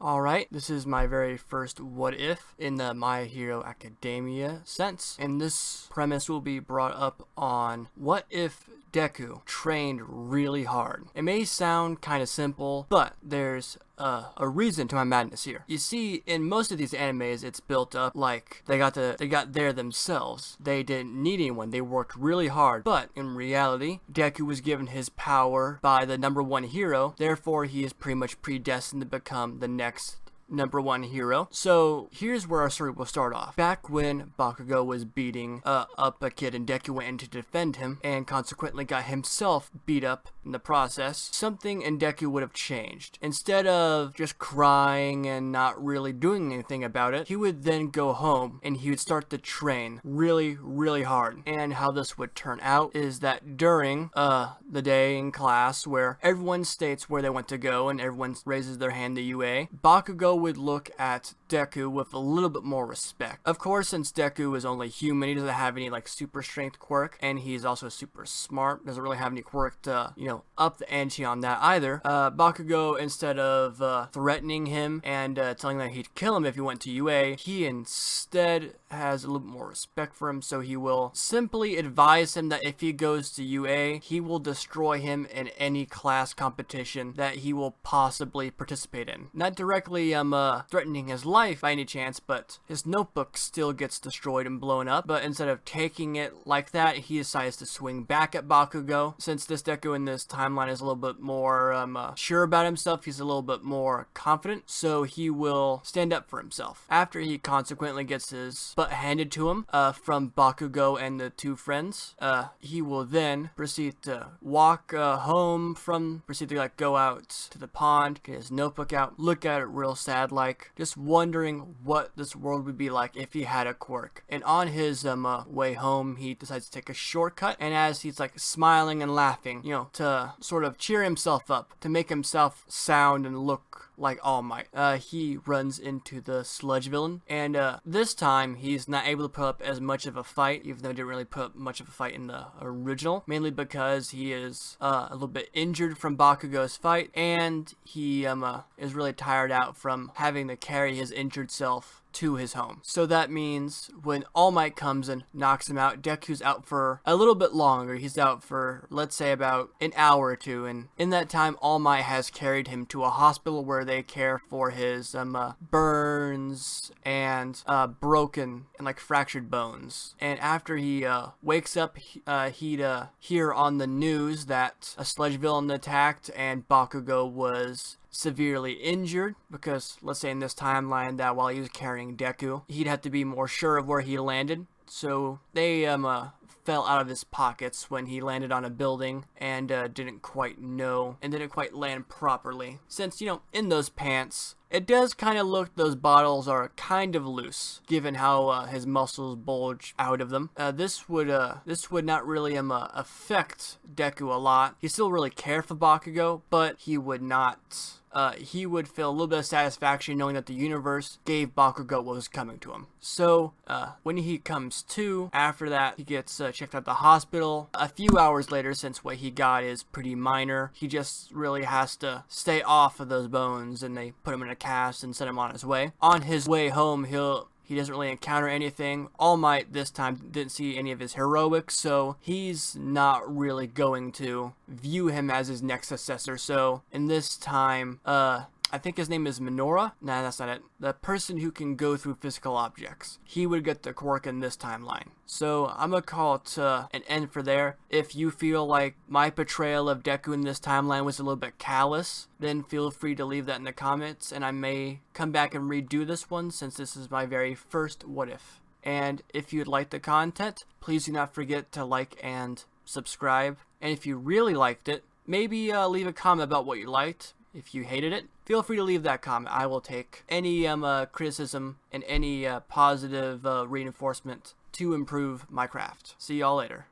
Alright, this is my very first what if in the My Hero Academia sense, and this premise will be brought up on what if Deku trained really hard. It may sound kind of simple, but there's a reason to my madness here. You see, in most of these animes, it's built up like they got there themselves. They didn't need anyone. They worked really hard. But in reality, Deku was given his power by the #1 hero. Therefore, he is pretty much predestined to become the next #1 hero. So here's where our story will start off. Back when Bakugo was beating up a kid and Deku went in to defend him and consequently got himself beat up in the process, something in Deku would have changed. Instead of just crying and not really doing anything about it, he would then go home and he would start to train really hard. And how this would turn out is that during the day in class where everyone states where they want to go and everyone raises their hand to UA, Bakugo would look at Deku with a little bit more respect. Of course, since Deku is only human, he doesn't have any like super strength quirk, and he's also super smart, doesn't really have any quirk to, up the ante on that either. Bakugo, instead of threatening him and telling that he'd kill him if he went to UA, he instead has a little bit more respect for him, so he will simply advise him that if he goes to UA, he will destroy him in any class competition that he will possibly participate in. Not directly threatening his life by any chance, but his notebook still gets destroyed and blown up. But instead of taking it like that, he decides to swing back at Bakugo. Since this Deku in this timeline is a little bit more sure about himself, he's a little bit more confident, so he will stand up for himself. After he consequently gets his butt handed to him from Bakugo and the two friends, he will then proceed to walk home proceed to go out to the pond, get his notebook out, look at it real sad, like just wondering what this world would be like if he had a quirk. And on his way home, he decides to take a shortcut, and as he's smiling and laughing, to sort of cheer himself up, to make himself sound and look like All Might, he runs into the sludge villain, and this time he's not able to put up as much of a fight, even though he didn't really put up much of a fight in the original, mainly because he is a little bit injured from Bakugo's fight, and he is really tired out from having to carry his injured self to his home. So that means when All Might comes and knocks him out, Deku's out for a little bit longer. He's out for, let's say, about an hour or two, and in that time, All Might has carried him to a hospital where they care for his burns and broken and fractured bones. And after he wakes up, he'd hear on the news that a sludge villain attacked and Bakugo was severely injured, because let's say in this timeline that while he was carrying Deku, he'd have to be more sure of where he landed, so they fell out of his pockets when he landed on a building and didn't quite land properly. Since, in those pants, it does kind of look those bottles are kind of loose, given how his muscles bulge out of them. This would not really affect Deku a lot. He still really care for Bakugo, but he would not. He would feel a little bit of satisfaction knowing that the universe gave Bakugo what was coming to him. So, when he comes to, after that, he gets checked out at the hospital. A few hours later, since what he got is pretty minor, he just really has to stay off of those bones, and they put him in a cast and send him on his way. On his way home, he doesn't really encounter anything. All Might this time didn't see any of his heroics, so he's not really going to view him as his next successor. So in this time, I think his name is Minora. Nah, that's not it. The person who can go through physical objects. He would get the quirk in this timeline. So I'm gonna call it an end for there. If you feel like my portrayal of Deku in this timeline was a little bit callous, then feel free to leave that in the comments, and I may come back and redo this one since this is my very first what if. And if you'd like the content, please do not forget to like and subscribe. And if you really liked it, maybe leave a comment about what you liked. If you hated it, feel free to leave that comment. I will take any criticism and any positive reinforcement to improve my craft. See y'all later.